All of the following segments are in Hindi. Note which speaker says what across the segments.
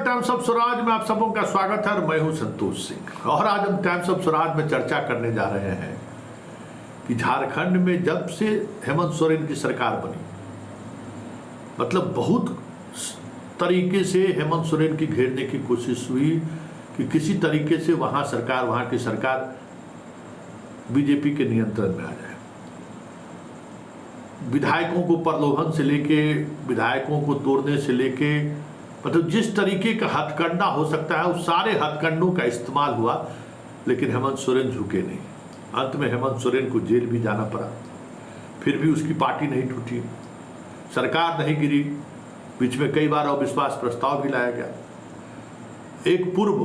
Speaker 1: टाइम्स ऑफ स्वराज में आप सबों का स्वागत है और मैं हूं संतोष सिंह। और आज हम टाइम्स ऑफ स्वराज में चर्चा करने जा रहे हैं कि झारखंड में जब से हेमंत सोरेन की सरकार बनी, मतलब बहुत तरीके से हेमंत सोरेन की घेरने की कोशिश हुई कि किसी तरीके से वहाँ की सरकार बीजेपी के नियंत्रण में आ जाए। विधायकों को प्रलोभन से लेके, विधायकों को तोड़ने से लेके, मतलब जिस तरीके का हथकंडा हो सकता है उस सारे हथकंडों का इस्तेमाल हुआ, लेकिन हेमंत सोरेन झुके नहीं। अंत में हेमंत सोरेन को जेल भी जाना पड़ा, फिर भी उसकी पार्टी नहीं टूटी, सरकार नहीं गिरी। बीच में कई बार अविश्वास प्रस्ताव भी लाया गया। एक पूर्व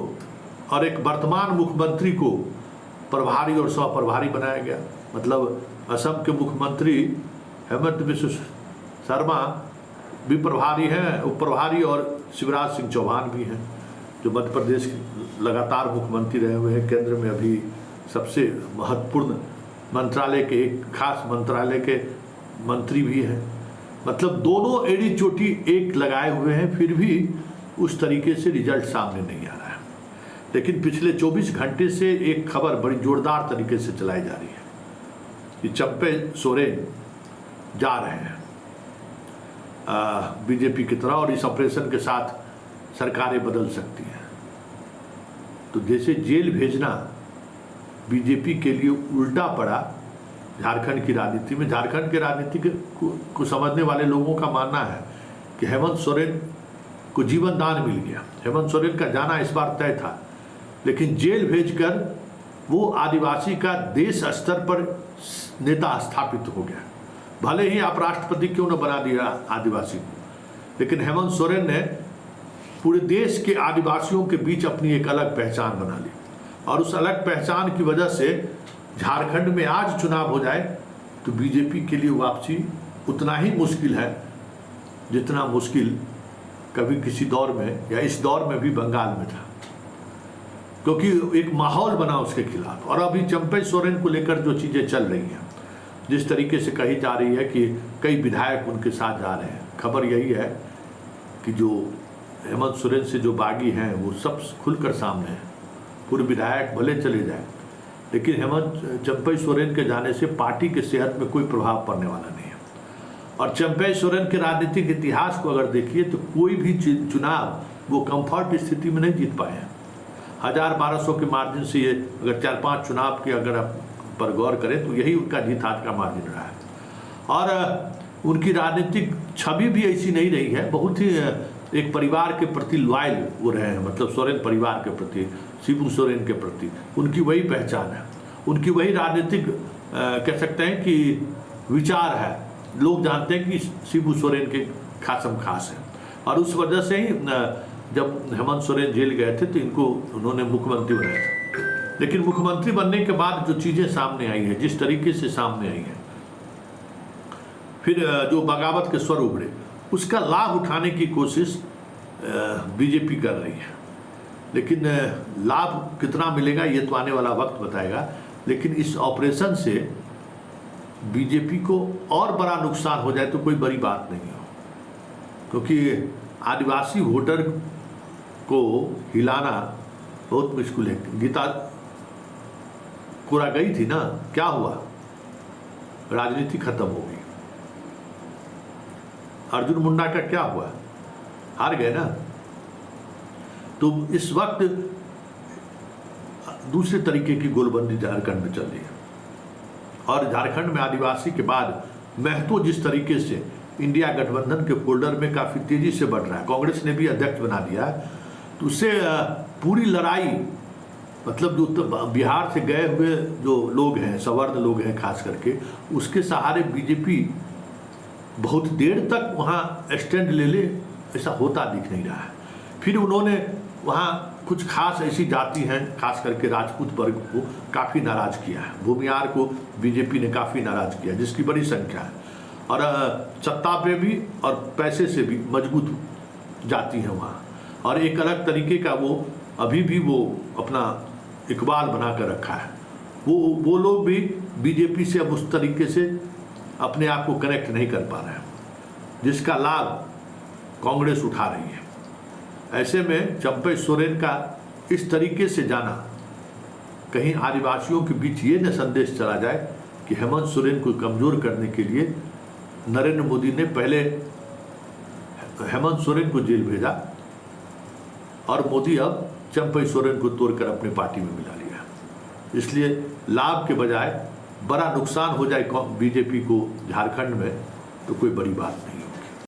Speaker 1: और एक वर्तमान मुख्यमंत्री को प्रभारी और स्वप्रभारी बनाया गया। मतलब असम के मुख्यमंत्री हेमंत बिस्व शर्मा भी प्रभारी हैं, उप प्रभारी, और शिवराज सिंह चौहान भी हैं जो मध्य प्रदेश के लगातार मुख्यमंत्री रहे हुए हैं। केंद्र में अभी सबसे महत्वपूर्ण मंत्रालय के, एक खास मंत्रालय के मंत्री भी हैं। मतलब दोनों एड़ी चोटी एक लगाए हुए हैं, फिर भी उस तरीके से रिजल्ट सामने नहीं आ रहा है। लेकिन पिछले 24 घंटे से एक खबर बड़ी जोरदार तरीके से चलाई जा रही है कि चंपे सोरेन जा रहे हैं बीजेपी की तरह, और इस ऑपरेशन के साथ सरकारें बदल सकती हैं। तो जैसे जेल भेजना बीजेपी के लिए उल्टा पड़ा झारखंड की राजनीति में। झारखंड की राजनीति को समझने वाले लोगों का मानना है कि हेमंत सोरेन को जीवन दान मिल गया। हेमंत सोरेन का जाना इस बार तय था, लेकिन जेल भेजकर वो आदिवासी का देश स्तर पर नेता स्थापित हो गया। भले ही आप राष्ट्रपति क्यों न बना दिया आदिवासी को, लेकिन हेमंत सोरेन ने पूरे देश के आदिवासियों के बीच अपनी एक अलग पहचान बना ली, और उस अलग पहचान की वजह से झारखंड में आज चुनाव हो जाए तो बीजेपी के लिए वापसी उतना ही मुश्किल है जितना मुश्किल कभी किसी दौर में या इस दौर में भी बंगाल में था, क्योंकि एक माहौल बना उसके खिलाफ। और अभी चंपे सोरेन को लेकर जो चीज़ें चल रही हैं, जिस तरीके से कही जा रही है कि कई विधायक उनके साथ जा रहे हैं, खबर यही है कि जो हेमंत सोरेन से जो बागी हैं वो सब खुलकर सामने हैं। पूर्व विधायक भले चले जाए, लेकिन हेमंत चंपे सोरेन के जाने से पार्टी के सेहत में कोई प्रभाव पड़ने वाला नहीं है। और चंपे सोरेन के राजनीतिक इतिहास को अगर देखिए तो कोई भी चुनाव वो कंफर्ट स्थिति में नहीं जीत पाए हैं। 1000-1200 के मार्जिन से ये अगर 4-5 चुनाव के अगर आप पर गौर करें तो यही उनका जीत हाथ का मार्जिन रहा है। और उनकी राजनीतिक छवि भी ऐसी नहीं रही है। बहुत ही एक परिवार के प्रति लॉयल वो रहे हैं, मतलब सोरेन परिवार के प्रति, शिबू सोरेन के प्रति उनकी वही पहचान है, उनकी वही राजनीतिक कह सकते हैं कि विचार है। लोग जानते हैं कि शिबू सोरेन के खासम खास है, और उस वजह से ही जब हेमंत सोरेन जेल गए थे तो इनको उन्होंने मुख्यमंत्री बनाया था। लेकिन मुख्यमंत्री बनने के बाद जो चीज़ें सामने आई हैं, जिस तरीके से सामने आई हैं, फिर जो बगावत के स्वर उभरे, उसका लाभ उठाने की कोशिश बीजेपी कर रही है। लेकिन लाभ कितना मिलेगा ये तो आने वाला वक्त बताएगा। लेकिन इस ऑपरेशन से बीजेपी को और बड़ा नुकसान हो जाए तो कोई बड़ी बात नहीं हो, क्योंकि आदिवासी वोटर को हिलाना बहुत मुश्किल है। गीता कोरा गई थी ना, क्या हुआ? राजनीति खत्म हो गई। अर्जुन मुंडा का क्या हुआ? हार गए ना। तो इस वक्त दूसरे तरीके की गोलबंदी झारखंड में चल रही है, और झारखंड में आदिवासी के बाद महतो जिस तरीके से इंडिया गठबंधन के फोल्डर में काफ़ी तेजी से बढ़ रहा है, कांग्रेस ने भी अध्यक्ष बना दिया, तो उससे पूरी लड़ाई, मतलब जो बिहार से गए हुए जो लोग हैं, सवर्ण लोग हैं खास करके, उसके सहारे बीजेपी बहुत देर तक वहाँ स्टैंड ले ले, ऐसा होता दिख नहीं रहा है। फिर उन्होंने वहाँ कुछ खास ऐसी जाति हैं, खास करके राजपूत वर्ग को काफ़ी नाराज़ किया है। भूमियार को बीजेपी ने काफ़ी नाराज़ किया, जिसकी बड़ी संख्या है, और सत्ता पे भी और पैसे से भी मजबूत जाति है वहाँ, और एक अलग तरीके का वो अभी भी वो अपना इकबाल बना कर रखा है। वो लोग भी बीजेपी से अब उस तरीके से अपने आप को कनेक्ट नहीं कर पा रहे हैं, जिसका लाभ कांग्रेस उठा रही है। ऐसे में चंपई सोरेन का इस तरीके से जाना कहीं आदिवासियों के बीच ये न संदेश चला जाए कि हेमंत सोरेन को कमज़ोर करने के लिए नरेंद्र मोदी ने पहले हेमंत सोरेन को जेल भेजा और मोदी अब चंपई सोरेन को तोड़कर अपनी पार्टी में मिला लिया। इसलिए लाभ के बजाय बड़ा नुकसान हो जाए बीजेपी को झारखंड में तो कोई बड़ी बात नहीं।